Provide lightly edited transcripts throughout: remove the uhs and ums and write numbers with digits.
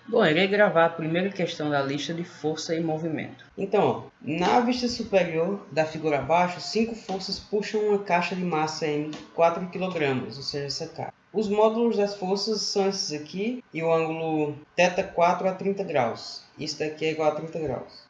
Bom, eu irei gravar a primeira questão da lista de força e movimento. Então, ó, na vista superior da figura abaixo, 5 forças puxam uma caixa de massa M 4 kg, ou seja, essa caixa. Os módulos das forças são esses aqui e o ângulo θ4 a 30 graus. Isso daqui é igual a 30 graus.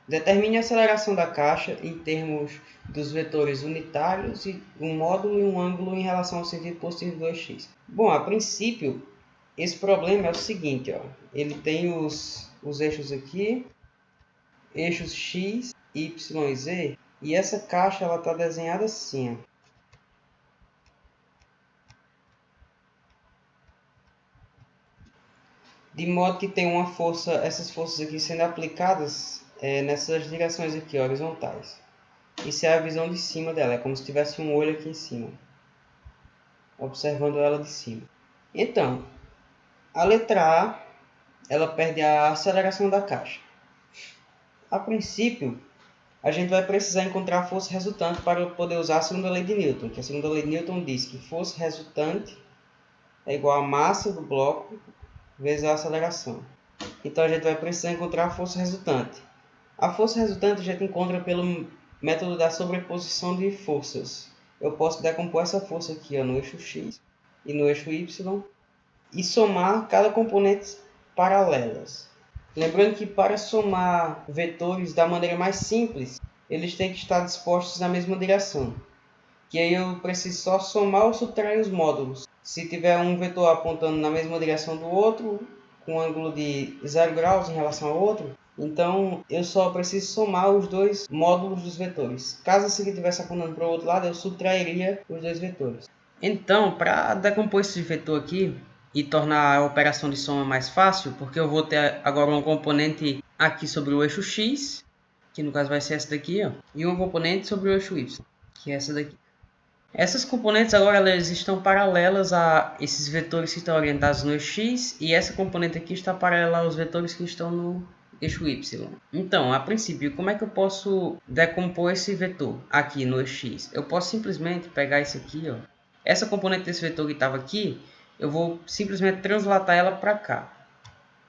Determine a aceleração da caixa em termos dos vetores unitários e um módulo e um ângulo em relação ao sentido positivo do x. Bom, a princípio, esse problema é o seguinte, ó. Ele tem os eixos aqui, eixos x, y e z, e essa caixa ela está desenhada assim, ó. De modo que tem uma força, essas forças aqui sendo aplicadas nessas direções aqui, horizontais. Isso é a visão de cima dela, é como se tivesse um olho aqui em cima, observando ela de cima. Então, a letra A, ela perde a aceleração da caixa. A princípio, a gente vai precisar encontrar a força resultante para poder usar a segunda lei de Newton, que a segunda lei de Newton diz que força resultante é igual a massa do bloco vezes a aceleração. Então, a gente vai precisar encontrar a força resultante. A força resultante a gente encontra pelo método da sobreposição de forças. Eu posso decompor essa força aqui no eixo x e no eixo y e somar cada componente paralelas. Lembrando que para somar vetores da maneira mais simples, eles têm que estar dispostos na mesma direção. Que aí eu preciso só somar ou subtrair os módulos. Se tiver um vetor apontando na mesma direção do outro, com um ângulo de 0 graus em relação ao outro, então eu só preciso somar os dois módulos dos vetores. Caso esse aqui estivesse apontando para o outro lado, eu subtrairia os dois vetores. Então, para decompor esse vetor aqui e tornar a operação de soma mais fácil, porque eu vou ter agora um componente aqui sobre o eixo x, que no caso vai ser essa daqui, ó, e um componente sobre o eixo y, que é essa daqui. Essas componentes agora elas estão paralelas a esses vetores que estão orientados no eixo x, e essa componente aqui está paralela aos vetores que estão no eixo y. Então, a princípio, como é que eu posso decompor esse vetor aqui no eixo x? Eu posso simplesmente pegar isso aqui, ó. Essa componente desse vetor que estava aqui, eu vou simplesmente translatar ela para cá.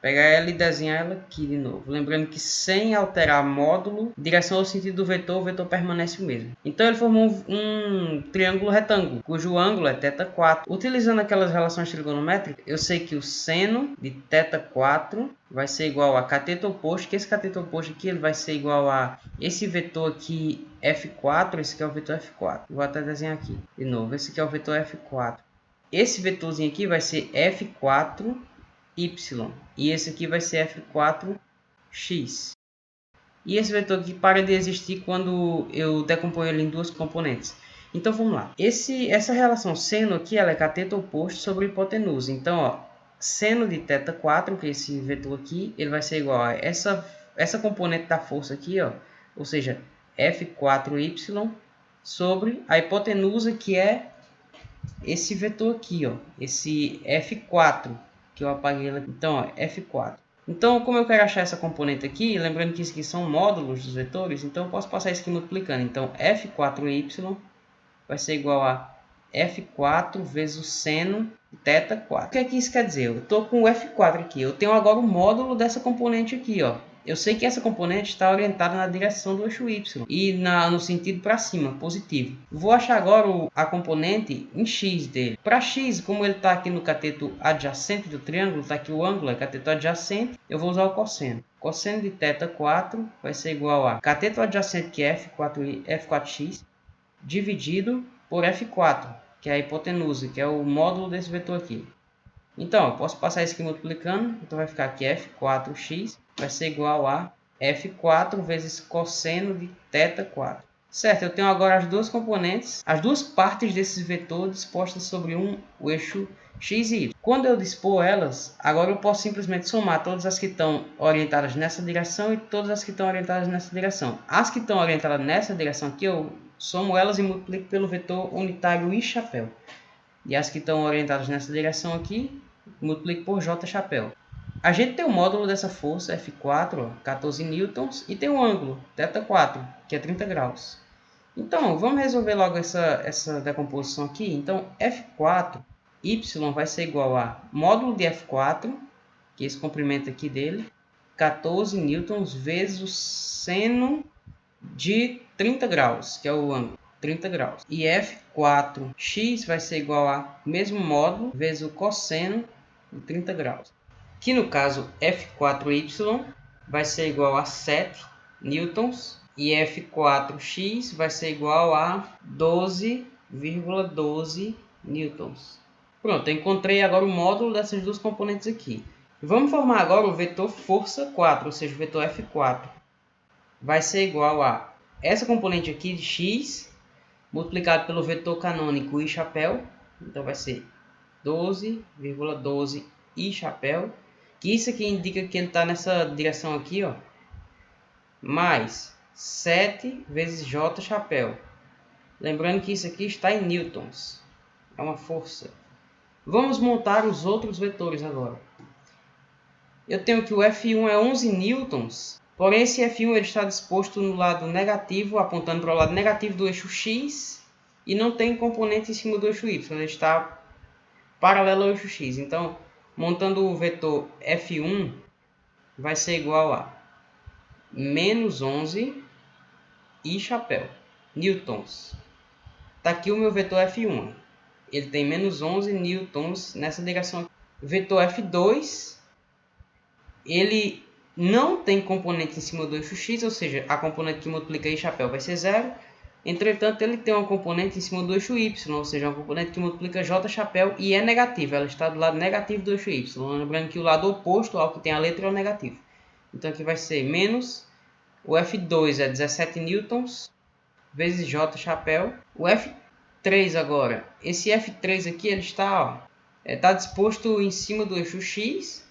Pegar ela e desenhar ela aqui de novo. Lembrando que sem alterar módulo, direção ao sentido do vetor, o vetor permanece o mesmo. Então ele formou um triângulo retângulo, cujo ângulo é θ4. Utilizando aquelas relações trigonométricas, eu sei que o seno de θ4 vai ser igual a cateto oposto, que esse cateto oposto aqui ele vai ser igual a esse vetor aqui F4, esse aqui é o vetor F4. Vou até desenhar aqui de novo, esse aqui é o vetor F4. Esse vetorzinho aqui vai ser F4, y, e esse aqui vai ser f4x. E esse vetor aqui para de existir quando eu decomponho ele em duas componentes. Então vamos lá. Essa relação seno aqui ela é cateto oposto sobre hipotenusa. Então, ó, seno de θ4, que é esse vetor aqui, ele vai ser igual a essa componente da força aqui, ó, ou seja, f4y sobre a hipotenusa, que é esse vetor aqui, ó, esse f4, que eu apaguei ela. Então, ó, F4. Então, como eu quero achar essa componente aqui, lembrando que isso aqui são módulos dos vetores, então eu posso passar isso aqui multiplicando. Então, F4y vai ser igual a F4 vezes o seno de θ4. O que é que isso quer dizer? Eu estou com o F4 aqui. Eu tenho agora o módulo dessa componente aqui, ó. Eu sei que essa componente está orientada na direção do eixo y e no sentido para cima, positivo. Vou achar agora a componente em x dele. Para x, como ele está aqui no cateto adjacente do triângulo, está aqui o ângulo, é cateto adjacente, eu vou usar o cosseno. Cosseno de θ4 vai ser igual a cateto adjacente, que é F4x, dividido por F4, que é a hipotenusa, que é o módulo desse vetor aqui. Então, eu posso passar isso aqui multiplicando, então vai ficar aqui F4x vai ser igual a F4 vezes cosseno de θ4. Certo, eu tenho agora as duas componentes, as duas partes desse vetor dispostas sobre o eixo x e y. Quando eu dispor elas, agora eu posso simplesmente somar todas as que estão orientadas nessa direção e todas as que estão orientadas nessa direção. As que estão orientadas nessa direção aqui, eu somo elas e multiplico pelo vetor unitário I chapéu. E as que estão orientadas nessa direção aqui, multiplico por J chapéu. A gente tem o módulo dessa força, F4, ó, 14 newtons, e tem um ângulo, θ4, que é 30 graus. Então, vamos resolver logo essa decomposição aqui. Então, F4, Y vai ser igual a módulo de F4, que é esse comprimento aqui dele, 14 newtons vezes o seno de 30 graus, que é o ângulo, 30 graus. E F4x vai ser igual a mesmo módulo vezes o cosseno de 30 graus. Que no caso F4y vai ser igual a 7 newtons e F4x vai ser igual a 12,12 newtons. Pronto, eu encontrei agora o módulo dessas duas componentes aqui. Vamos formar agora o vetor força 4, ou seja, o vetor F4. Vai ser igual a essa componente aqui de x multiplicado pelo vetor canônico i chapéu. Então vai ser 12,12 i chapéu. Que isso aqui indica que ele está nessa direção aqui, ó. Mais 7 vezes j chapéu. Lembrando que isso aqui está em newtons. É uma força. Vamos montar os outros vetores agora. Eu tenho que o F1 é 11 newtons, porém esse F1 ele está disposto no lado negativo, apontando para o lado negativo do eixo x, e não tem componente em cima do eixo y, ele está paralelo ao eixo x. Então, montando o vetor F1, vai ser igual a menos 11 i chapéu, newtons. Está aqui o meu vetor F1. Ele tem menos 11 newtons nessa direção aqui. O vetor F2, ele não tem componente em cima do eixo x, ou seja, a componente que multiplica i chapéu vai ser 0. Entretanto, ele tem uma componente em cima do eixo y, ou seja, uma componente que multiplica j chapéu e é negativa. Ela está do lado negativo do eixo y. Lembrando que o lado oposto ao que tem a letra é o negativo. Então aqui vai ser menos, o F2 é 17 newtons, vezes j chapéu. O F3 agora, esse F3 aqui ele está disposto em cima do eixo x,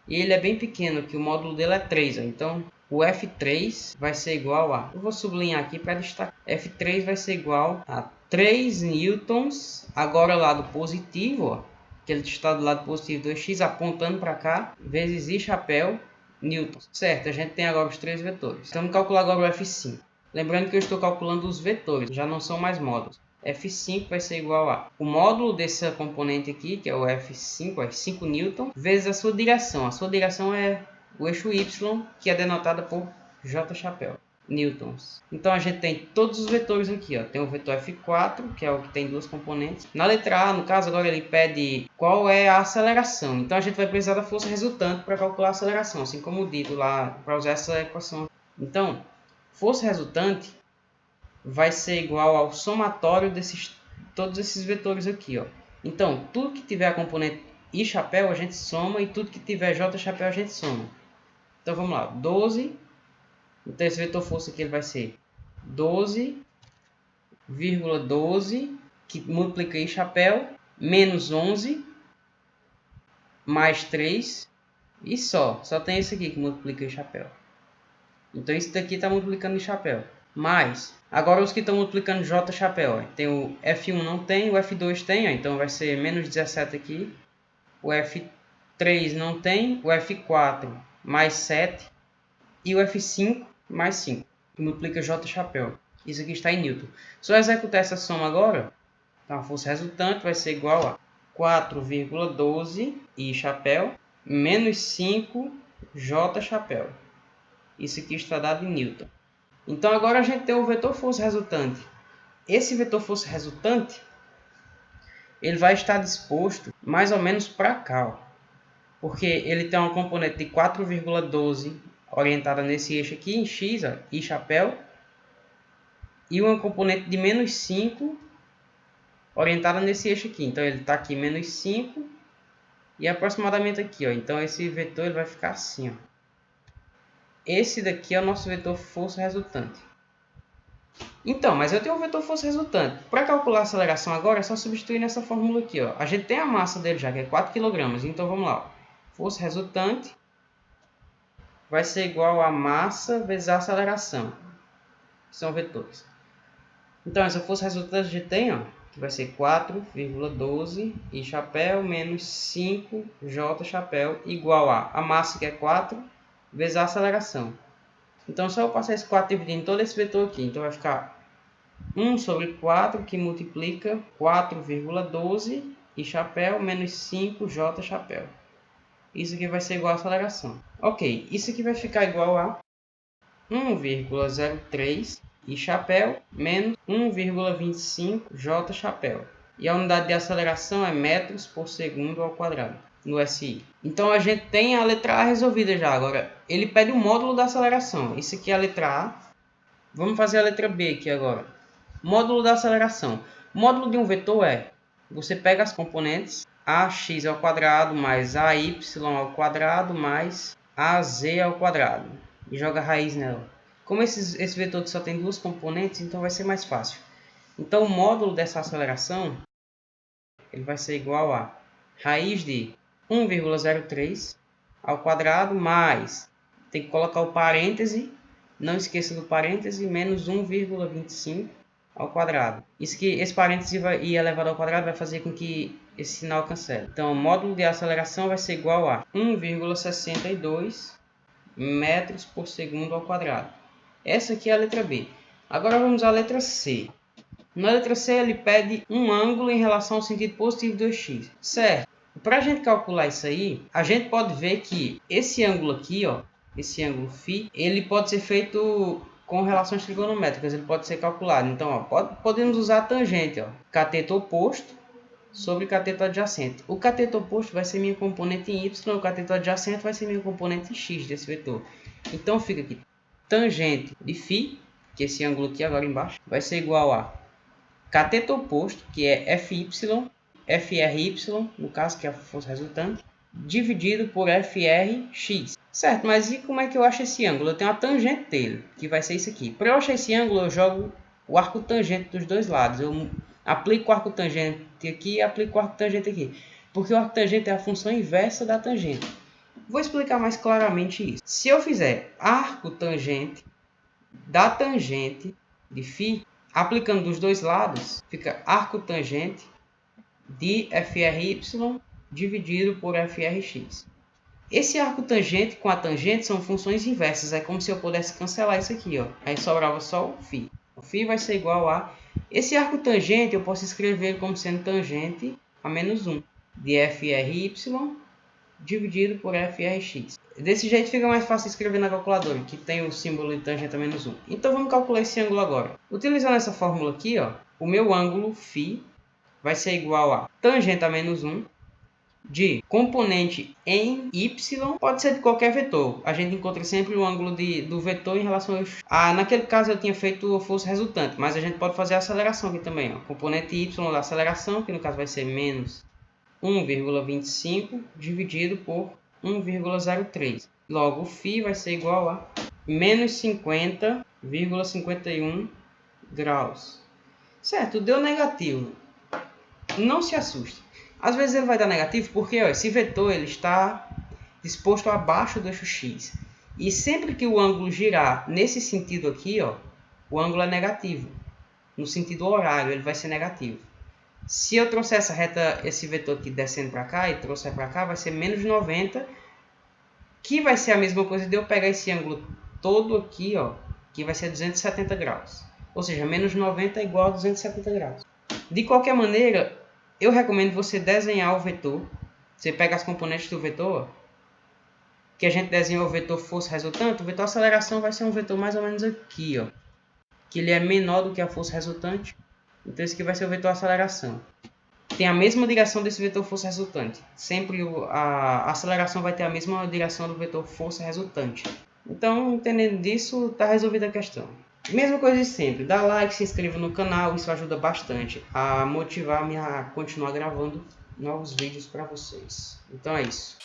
e ele é bem pequeno, que o módulo dele é 3. Ó. Então o F3 vai ser igual a, eu vou sublinhar aqui para destacar, F3 vai ser igual a 3 newtons, agora lado positivo, ó, que ele está do lado positivo do x, apontando para cá, vezes i chapéu, newtons. Certo, a gente tem agora os três vetores. Então vamos calcular agora o F5. Lembrando que eu estou calculando os vetores, já não são mais módulos. F5 vai ser igual a o módulo dessa componente aqui, que é o F5, é 5 newton, vezes a sua direção. A sua direção é o eixo y, que é denotada por j chapéu, newtons. Então a gente tem todos os vetores aqui, ó. Tem o vetor F4, que é o que tem duas componentes. Na letra A, no caso, agora ele pede qual é a aceleração. Então a gente vai precisar da força resultante para calcular a aceleração, assim como dito lá, para usar essa equação. Então, força resultante vai ser igual ao somatório desses todos esses vetores aqui, ó. Então, tudo que tiver a componente i chapéu a gente soma, e tudo que tiver j chapéu a gente soma. Então vamos lá, 12. Então esse vetor força aqui ele vai ser 12,12 que multiplica i chapéu menos 11 mais 3 e só tem esse aqui que multiplica i chapéu. Então isso daqui está multiplicando i chapéu. Mas, agora os que estão multiplicando j chapéu, ó. Tem o F1 não tem, o F2 tem, ó. Então vai ser menos 17 aqui. O F3 não tem, o F4 mais 7 e o F5 mais 5, que multiplica j chapéu. Isso aqui está em newton. Se eu executar essa soma agora, então a força resultante vai ser igual a 4,12 i chapéu menos 5 j chapéu. Isso aqui está dado em newton. Então agora a gente tem o vetor força resultante. Esse vetor força resultante, ele vai estar disposto mais ou menos para cá, ó. Porque ele tem uma componente de 4,12 orientada nesse eixo aqui em x, ó, i chapéu, e uma componente de menos 5 orientada nesse eixo aqui. Então ele está aqui menos 5 e aproximadamente aqui, ó. Então esse vetor ele vai ficar assim, ó. Esse daqui é o nosso vetor força resultante. Então, mas eu tenho o vetor força resultante. Para calcular a aceleração agora, é só substituir nessa fórmula aqui, ó. A gente tem a massa dele já, que é 4 kg. Então, vamos lá. Ó. Força resultante vai ser igual a massa vezes a aceleração. São vetores. Então, essa força resultante a gente tem, ó, que vai ser 4,12 i chapéu menos 5 j chapéu igual a massa, que é 4, vezes a aceleração. Então, só eu passar esse 4 dividindo todo esse vetor aqui. Então, vai ficar 1 sobre 4, que multiplica 4,12 i chapéu menos 5 j chapéu. Isso aqui vai ser igual a aceleração. Ok, isso aqui vai ficar igual a 1,03 I chapéu menos 1,25 J chapéu. E a unidade de aceleração é metros por segundo ao quadrado, no SI. Então a gente tem a letra A resolvida já. Agora, ele pede o módulo da aceleração. Isso aqui é a letra A. Vamos fazer a letra B aqui agora. Módulo da aceleração. O módulo de um vetor é, você pega as componentes ax ao quadrado mais ay ao quadrado mais az ao quadrado e joga raiz nela. Como esse vetor só tem duas componentes, então vai ser mais fácil. Então o módulo dessa aceleração ele vai ser igual a raiz de 1,03 ao quadrado mais, tem que colocar o parêntese, não esqueça do parêntese, menos 1,25 ao quadrado. Isso que esse parêntese e elevado ao quadrado vai fazer com que esse sinal cancele. Então o módulo de aceleração vai ser igual a 1,62 metros por segundo ao quadrado. Essa aqui é a letra B. Agora vamos à letra C. Na letra C ele pede um ângulo em relação ao sentido positivo do x. Certo. Para a gente calcular isso aí, a gente pode ver que esse ângulo aqui, ó, esse ângulo φ, ele pode ser feito com relações trigonométricas, ele pode ser calculado. Então, ó, podemos usar a tangente, ó, cateto oposto sobre cateto adjacente. O cateto oposto vai ser minha componente em y, o cateto adjacente vai ser minha componente em x desse vetor. Então fica aqui, tangente de φ, que é esse ângulo aqui agora embaixo, vai ser igual a cateto oposto, que é FY, FRY, no caso, que é a força resultante, dividido por FRX. Certo, mas e como é que eu acho esse ângulo? Eu tenho a tangente dele, que vai ser isso aqui. Para eu achar esse ângulo, eu jogo o arco tangente dos dois lados. Eu aplico o arco tangente aqui e aplico o arco tangente aqui. Porque o arco tangente é a função inversa da tangente. Vou explicar mais claramente isso. Se eu fizer arco tangente da tangente de φ, aplicando dos dois lados, fica arco tangente de FRY dividido por FRX. Esse arco tangente com a tangente são funções inversas. É como se eu pudesse cancelar isso aqui, ó. Aí sobrava só o φ. O φ vai ser igual a... Esse arco tangente eu posso escrever como sendo tangente a menos 1 de FRY dividido por FRX. Desse jeito fica mais fácil escrever na calculadora, que tem o símbolo de tangente a menos 1. Então vamos calcular esse ângulo agora. Utilizando essa fórmula aqui, ó, o meu ângulo φ vai ser igual a tangente a menos 1 de componente em y, pode ser de qualquer vetor. A gente encontra sempre o ângulo do vetor em relação ao... naquele caso eu tinha feito a força resultante, mas a gente pode fazer a aceleração aqui também. Ó. Componente y da aceleração, que no caso vai ser menos 1,25 dividido por 1,03. Logo, o φ vai ser igual a menos 50,51 graus. Certo, deu negativo. Não se assuste. Às vezes ele vai dar negativo porque ó, esse vetor ele está disposto abaixo do eixo x. E sempre que o ângulo girar nesse sentido aqui, ó, o ângulo é negativo. No sentido horário, ele vai ser negativo. Se eu trouxer essa reta, esse vetor aqui descendo para cá e trouxer para cá, vai ser menos 90, que vai ser a mesma coisa de eu pegar esse ângulo todo aqui, ó, que vai ser 270 graus. Ou seja, menos 90 é igual a 270 graus. De qualquer maneira, eu recomendo você desenhar o vetor. Você pega as componentes do vetor, que a gente desenhou o vetor força resultante. O vetor aceleração vai ser um vetor mais ou menos aqui, ó, que ele é menor do que a força resultante. Então esse aqui vai ser o vetor aceleração. Tem a mesma direção desse vetor força resultante. Sempre a aceleração vai ter a mesma direção do vetor força resultante. Então, entendendo disso, está resolvida a questão. Mesma coisa de sempre, dá like, se inscreva no canal, isso ajuda bastante a motivar-me a continuar gravando novos vídeos para vocês. Então é isso.